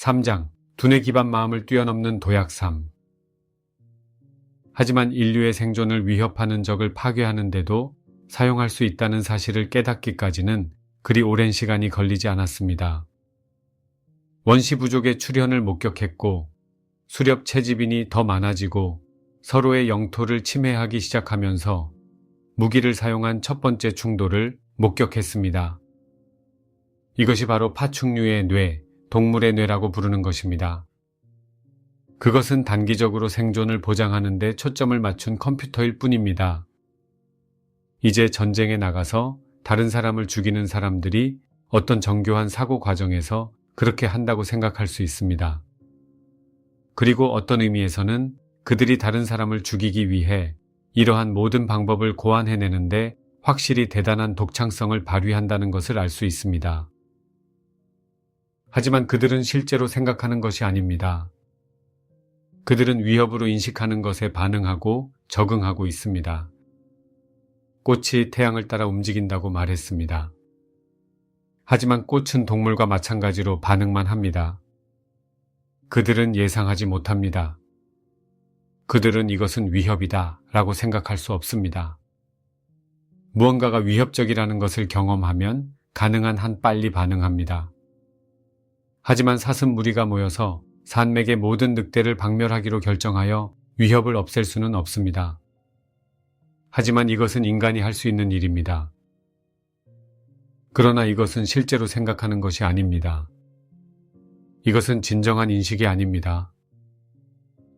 3장 두뇌 기반 마음을 뛰어넘는 도약삼. 하지만 인류의 생존을 위협하는 적을 파괴하는데도 사용할 수 있다는 사실을 깨닫기까지는 그리 오랜 시간이 걸리지 않았습니다. 원시 부족의 출현을 목격했고 수렵 채집인이 더 많아지고 서로의 영토를 침해하기 시작하면서 무기를 사용한 첫 번째 충돌을 목격했습니다. 이것이 바로 파충류의 뇌, 동물의 뇌라고 부르는 것입니다. 그것은 단기적으로 생존을 보장하는 데 초점을 맞춘 컴퓨터일 뿐입니다. 이제 전쟁에 나가서 다른 사람을 죽이는 사람들이 어떤 정교한 사고 과정에서 그렇게 한다고 생각할 수 있습니다. 그리고 어떤 의미에서는 그들이 다른 사람을 죽이기 위해 이러한 모든 방법을 고안해내는데 확실히 대단한 독창성을 발휘한다는 것을 알 수 있습니다. 하지만 그들은 실제로 생각하는 것이 아닙니다. 그들은 위협으로 인식하는 것에 반응하고 적응하고 있습니다. 꽃이 태양을 따라 움직인다고 말했습니다. 하지만 꽃은 동물과 마찬가지로 반응만 합니다. 그들은 예상하지 못합니다. 그들은 이것은 위협이다 라고 생각할 수 없습니다. 무언가가 위협적이라는 것을 경험하면 가능한 한 빨리 반응합니다. 하지만 사슴 무리가 모여서 산맥의 모든 늑대를 박멸하기로 결정하여 위협을 없앨 수는 없습니다. 하지만 이것은 인간이 할 수 있는 일입니다. 그러나 이것은 실제로 생각하는 것이 아닙니다. 이것은 진정한 인식이 아닙니다.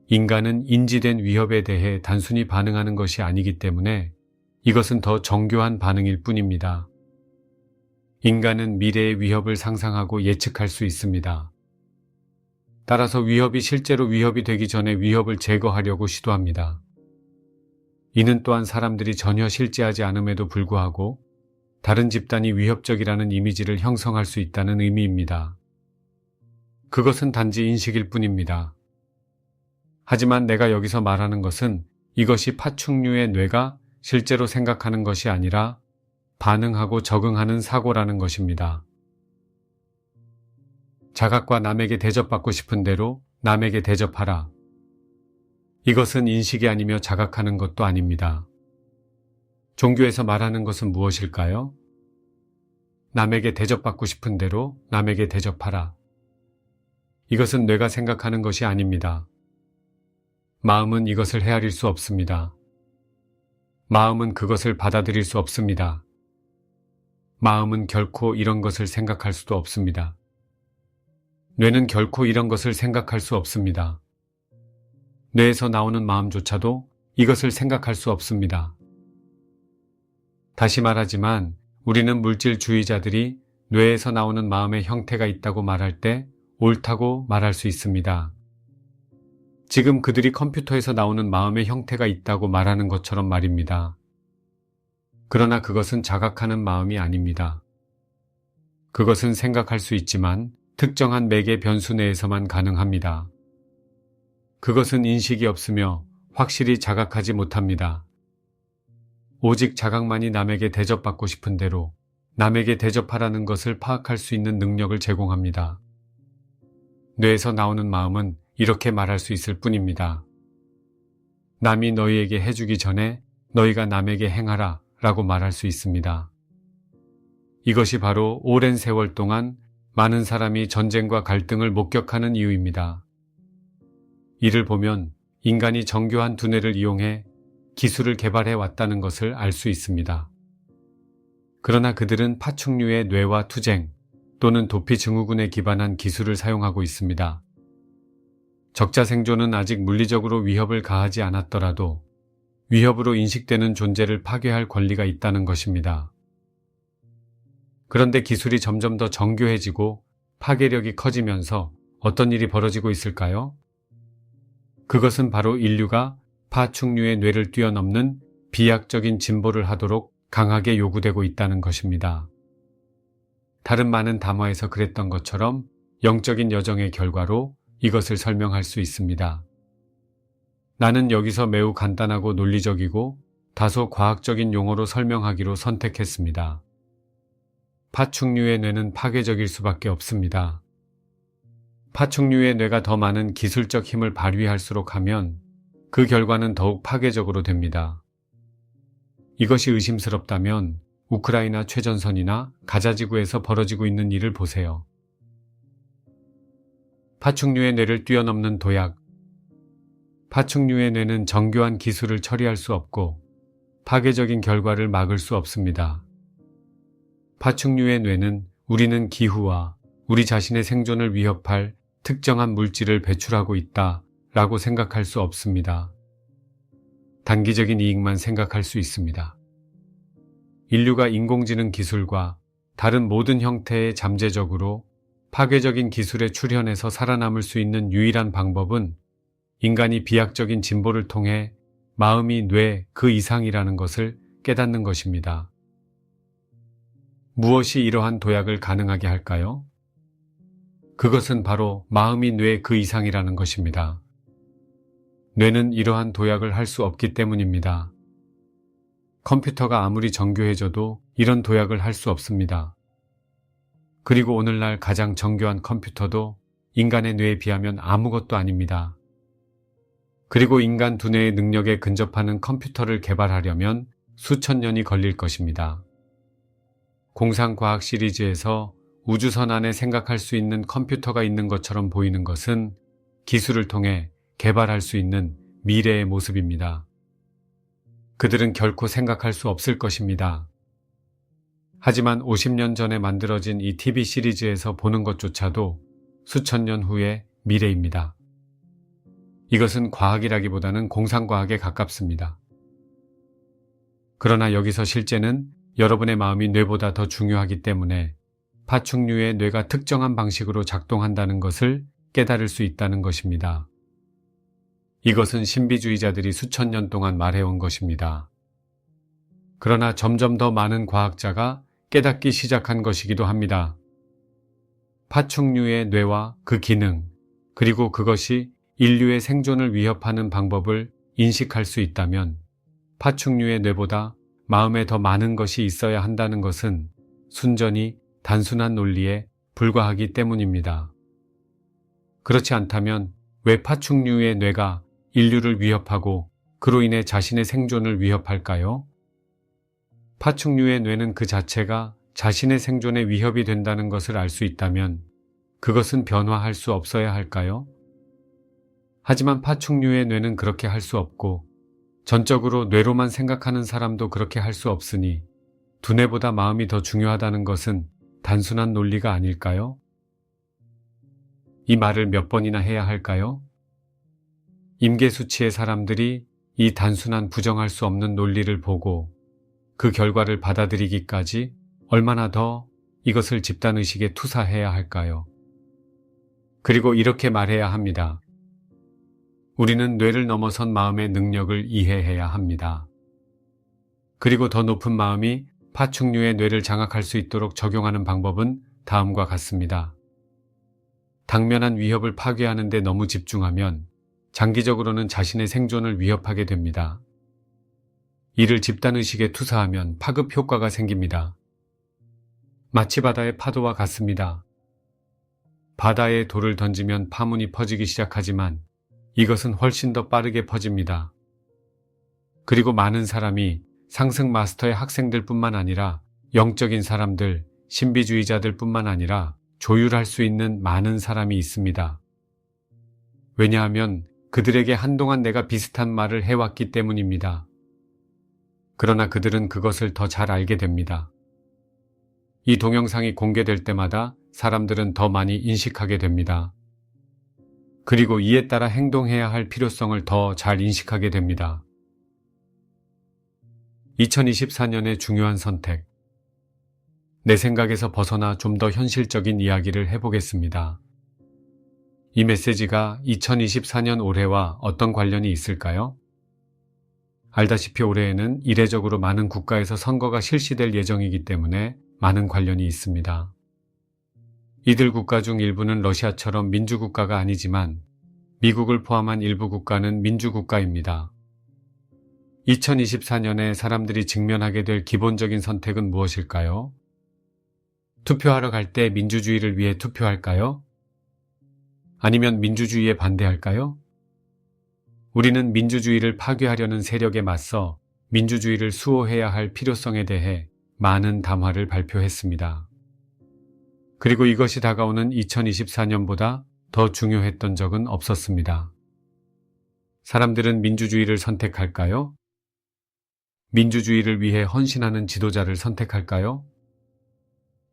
인간은 인지된 위협에 대해 단순히 반응하는 것이 아니기 때문에 이것은 더 정교한 반응일 뿐입니다. 인간은 미래의 위협을 상상하고 예측할 수 있습니다. 따라서 위협이 실제로 위협이 되기 전에 위협을 제거하려고 시도합니다. 이는 또한 사람들이 전혀 실제하지 않음에도 불구하고 다른 집단이 위협적이라는 이미지를 형성할 수 있다는 의미입니다. 그것은 단지 인식일 뿐입니다. 하지만 내가 여기서 말하는 것은 이것이 파충류의 뇌가 실제로 생각하는 것이 아니라 반응하고 적응하는 사고라는 것입니다. 자각과 남에게 대접받고 싶은 대로 남에게 대접하라. 이것은 인식이 아니며 자각하는 것도 아닙니다. 종교에서 말하는 것은 무엇일까요? 남에게 대접받고 싶은 대로 남에게 대접하라. 이것은 뇌가 생각하는 것이 아닙니다. 마음은 이것을 헤아릴 수 없습니다. 마음은 그것을 받아들일 수 없습니다. 마음은 결코 이런 것을 생각할 수도 없습니다. 뇌는 결코 이런 것을 생각할 수 없습니다. 뇌에서 나오는 마음조차도 이것을 생각할 수 없습니다. 다시 말하지만 우리는 물질주의자들이 뇌에서 나오는 마음의 형태가 있다고 말할 때 옳다고 말할 수 있습니다. 지금 그들이 컴퓨터에서 나오는 마음의 형태가 있다고 말하는 것처럼 말입니다. 그러나 그것은 자각하는 마음이 아닙니다. 그것은 생각할 수 있지만 특정한 매개 변수 내에서만 가능합니다. 그것은 인식이 없으며 확실히 자각하지 못합니다. 오직 자각만이 남에게 대접받고 싶은 대로 남에게 대접하라는 것을 파악할 수 있는 능력을 제공합니다. 뇌에서 나오는 마음은 이렇게 말할 수 있을 뿐입니다. 남이 너희에게 해주기 전에 너희가 남에게 행하라 라고 말할 수 있습니다. 이것이 바로 오랜 세월 동안 많은 사람이 전쟁과 갈등을 목격하는 이유입니다. 이를 보면 인간이 정교한 두뇌를 이용해 기술을 개발해 왔다는 것을 알 수 있습니다. 그러나 그들은 파충류의 뇌와 투쟁 또는 도피 증후군에 기반한 기술을 사용하고 있습니다. 적자 생존은 아직 물리적으로 위협을 가하지 않았더라도 위협으로 인식되는 존재를 파괴할 권리가 있다는 것입니다. 그런데 기술이 점점 더 정교해지고 파괴력이 커지면서 어떤 일이 벌어지고 있을까요? 그것은 바로 인류가 파충류의 뇌를 뛰어넘는 비약적인 진보를 하도록 강하게 요구되고 있다는 것입니다. 다른 많은 담화에서 그랬던 것처럼 영적인 여정의 결과로 이것을 설명할 수 있습니다. 나는 여기서 매우 간단하고 논리적이고 다소 과학적인 용어로 설명하기로 선택했습니다. 파충류의 뇌는 파괴적일 수밖에 없습니다. 파충류의 뇌가 더 많은 기술적 힘을 발휘할수록 하면 그 결과는 더욱 파괴적으로 됩니다. 이것이 의심스럽다면 우크라이나 최전선이나 가자지구에서 벌어지고 있는 일을 보세요. 파충류의 뇌를 뛰어넘는 도약. 파충류의 뇌는 정교한 기술을 처리할 수 없고 파괴적인 결과를 막을 수 없습니다. 파충류의 뇌는 우리는 기후와 우리 자신의 생존을 위협할 특정한 물질을 배출하고 있다 라고 생각할 수 없습니다. 단기적인 이익만 생각할 수 있습니다. 인류가 인공지능 기술과 다른 모든 형태의 잠재적으로 파괴적인 기술에 출현해서 살아남을 수 있는 유일한 방법은 인간이 비약적인 진보를 통해 마음이 뇌 그 이상이라는 것을 깨닫는 것입니다. 무엇이 이러한 도약을 가능하게 할까요? 그것은 바로 마음이 뇌 그 이상이라는 것입니다. 뇌는 이러한 도약을 할 수 없기 때문입니다. 컴퓨터가 아무리 정교해져도 이런 도약을 할 수 없습니다. 그리고 오늘날 가장 정교한 컴퓨터도 인간의 뇌에 비하면 아무것도 아닙니다. 그리고 인간 두뇌의 능력에 근접하는 컴퓨터를 개발하려면 수천 년이 걸릴 것입니다. 공상과학 시리즈에서 우주선 안에 생각할 수 있는 컴퓨터가 있는 것처럼 보이는 것은 기술을 통해 개발할 수 있는 미래의 모습입니다. 그들은 결코 생각할 수 없을 것입니다. 하지만 50년 전에 만들어진 이 TV 시리즈에서 보는 것조차도 수천 년 후의 미래입니다. 이것은 과학이라기보다는 공상과학에 가깝습니다. 그러나 여기서 실제는 여러분의 마음이 뇌보다 더 중요하기 때문에 파충류의 뇌가 특정한 방식으로 작동한다는 것을 깨달을 수 있다는 것입니다. 이것은 신비주의자들이 수천 년 동안 말해온 것입니다. 그러나 점점 더 많은 과학자가 깨닫기 시작한 것이기도 합니다. 파충류의 뇌와 그 기능, 그리고 그것이 인류의 생존을 위협하는 방법을 인식할 수 있다면 파충류의 뇌보다 마음에 더 많은 것이 있어야 한다는 것은 순전히 단순한 논리에 불과하기 때문입니다. 그렇지 않다면 왜 파충류의 뇌가 인류를 위협하고 그로 인해 자신의 생존을 위협할까요? 파충류의 뇌는 그 자체가 자신의 생존에 위협이 된다는 것을 알 수 있다면 그것은 변화할 수 없어야 할까요? 하지만 파충류의 뇌는 그렇게 할 수 없고 전적으로 뇌로만 생각하는 사람도 그렇게 할 수 없으니 두뇌보다 마음이 더 중요하다는 것은 단순한 논리가 아닐까요? 이 말을 몇 번이나 해야 할까요? 임계수치의 사람들이 이 단순한 부정할 수 없는 논리를 보고 그 결과를 받아들이기까지 얼마나 더 이것을 집단의식에 투사해야 할까요? 그리고 이렇게 말해야 합니다. 우리는 뇌를 넘어선 마음의 능력을 이해해야 합니다. 그리고 더 높은 마음이 파충류의 뇌를 장악할 수 있도록 적용하는 방법은 다음과 같습니다. 당면한 위협을 파괴하는 데 너무 집중하면 장기적으로는 자신의 생존을 위협하게 됩니다. 이를 집단의식에 투사하면 파급 효과가 생깁니다. 마치 바다의 파도와 같습니다. 바다에 돌을 던지면 파문이 퍼지기 시작하지만 이것은 훨씬 더 빠르게 퍼집니다. 그리고 많은 사람이 상승 마스터의 학생들 뿐만 아니라 영적인 사람들, 신비주의자들 뿐만 아니라 조율할 수 있는 많은 사람이 있습니다. 왜냐하면 그들에게 한동안 내가 비슷한 말을 해왔기 때문입니다. 그러나 그들은 그것을 더 잘 알게 됩니다. 이 동영상이 공개될 때마다 사람들은 더 많이 인식하게 됩니다. 그리고 이에 따라 행동해야 할 필요성을 더 잘 인식하게 됩니다. 2024년의 중요한 선택. 내 생각에서 벗어나 좀 더 현실적인 이야기를 해보겠습니다. 이 메시지가 2024년 올해와 어떤 관련이 있을까요? 알다시피 올해에는 이례적으로 많은 국가에서 선거가 실시될 예정이기 때문에 많은 관련이 있습니다. 이들 국가 중 일부는 러시아처럼 민주국가가 아니지만 미국을 포함한 일부 국가는 민주국가입니다. 2024년에 사람들이 직면하게 될 기본적인 선택은 무엇일까요? 투표하러 갈 때 민주주의를 위해 투표할까요? 아니면 민주주의에 반대할까요? 우리는 민주주의를 파괴하려는 세력에 맞서 민주주의를 수호해야 할 필요성에 대해 많은 담화를 발표했습니다. 그리고 이것이 다가오는 2024년보다 더 중요했던 적은 없었습니다. 사람들은 민주주의를 선택할까요? 민주주의를 위해 헌신하는 지도자를 선택할까요?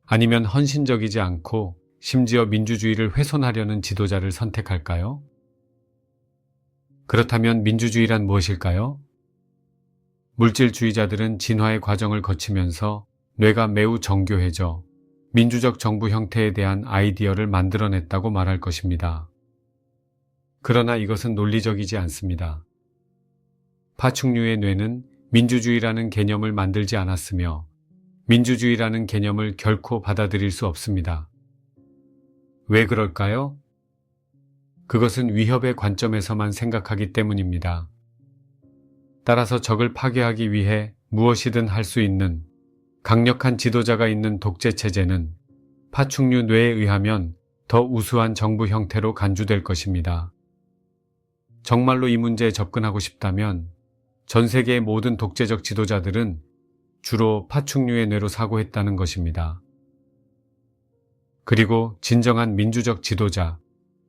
아니면 헌신적이지 않고 심지어 민주주의를 훼손하려는 지도자를 선택할까요? 그렇다면 민주주의란 무엇일까요? 물질주의자들은 진화의 과정을 거치면서 뇌가 매우 정교해져 민주적 정부 형태에 대한 아이디어를 만들어냈다고 말할 것입니다. 그러나 이것은 논리적이지 않습니다. 파충류의 뇌는 민주주의라는 개념을 만들지 않았으며 민주주의라는 개념을 결코 받아들일 수 없습니다. 왜 그럴까요? 그것은 위협의 관점에서만 생각하기 때문입니다. 따라서 적을 파괴하기 위해 무엇이든 할 수 있는 강력한 지도자가 있는 독재 체제는 파충류 뇌에 의하면 더 우수한 정부 형태로 간주될 것입니다. 정말로 이 문제에 접근하고 싶다면 전 세계의 모든 독재적 지도자들은 주로 파충류의 뇌로 사고했다는 것입니다. 그리고 진정한 민주적 지도자,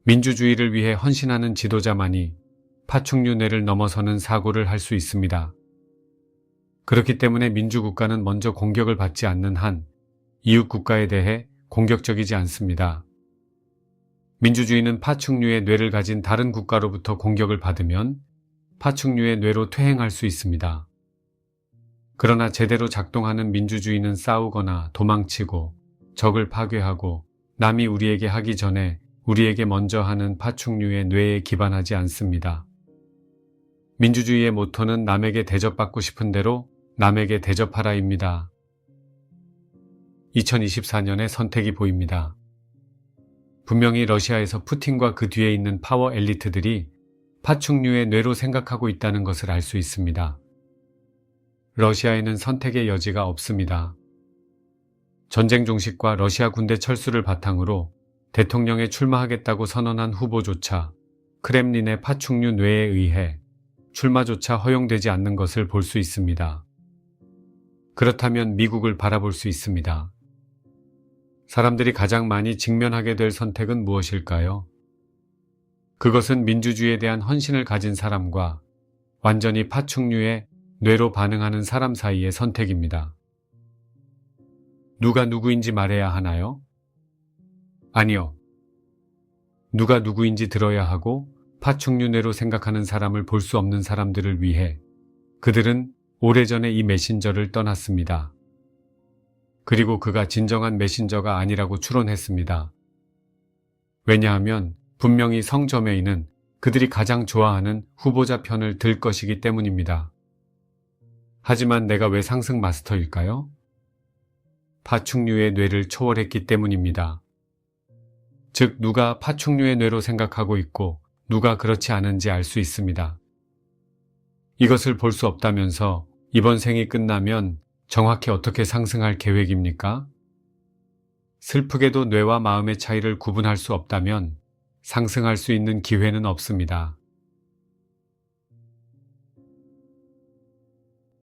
민주주의를 위해 헌신하는 지도자만이 파충류 뇌를 넘어서는 사고를 할 수 있습니다. 그렇기 때문에 민주국가는 먼저 공격을 받지 않는 한 이웃국가에 대해 공격적이지 않습니다. 민주주의는 파충류의 뇌를 가진 다른 국가로부터 공격을 받으면 파충류의 뇌로 퇴행할 수 있습니다. 그러나 제대로 작동하는 민주주의는 싸우거나 도망치고 적을 파괴하고 남이 우리에게 하기 전에 우리에게 먼저 하는 파충류의 뇌에 기반하지 않습니다. 민주주의의 모토는 남에게 대접받고 싶은 대로 남에게 대접하라입니다. 2024년의 선택이 보입니다. 분명히 러시아에서 푸틴과 그 뒤에 있는 파워 엘리트들이 파충류의 뇌로 생각하고 있다는 것을 알 수 있습니다. 러시아에는 선택의 여지가 없습니다. 전쟁 종식과 러시아 군대 철수를 바탕으로 대통령에 출마하겠다고 선언한 후보조차 크렘린의 파충류 뇌에 의해 출마조차 허용되지 않는 것을 볼 수 있습니다. 그렇다면 미국을 바라볼 수 있습니다. 사람들이 가장 많이 직면하게 될 선택은 무엇일까요? 그것은 민주주의에 대한 헌신을 가진 사람과 완전히 파충류의 뇌로 반응하는 사람 사이의 선택입니다. 누가 누구인지 말해야 하나요? 아니요. 누가 누구인지 들어야 하고 파충류 뇌로 생각하는 사람을 볼 수 없는 사람들을 위해 그들은 오래전에 이 메신저를 떠났습니다. 그리고 그가 진정한 메신저가 아니라고 추론했습니다. 왜냐하면 분명히 성저메인은 그들이 가장 좋아하는 후보자 편을 들 것이기 때문입니다. 하지만 내가 왜 상승 마스터일까요? 파충류의 뇌를 초월했기 때문입니다. 즉 누가 파충류의 뇌로 생각하고 있고 누가 그렇지 않은지 알 수 있습니다. 이것을 볼 수 없다면서 이번 생이 끝나면 정확히 어떻게 상승할 계획입니까? 슬프게도 뇌와 마음의 차이를 구분할 수 없다면 상승할 수 있는 기회는 없습니다.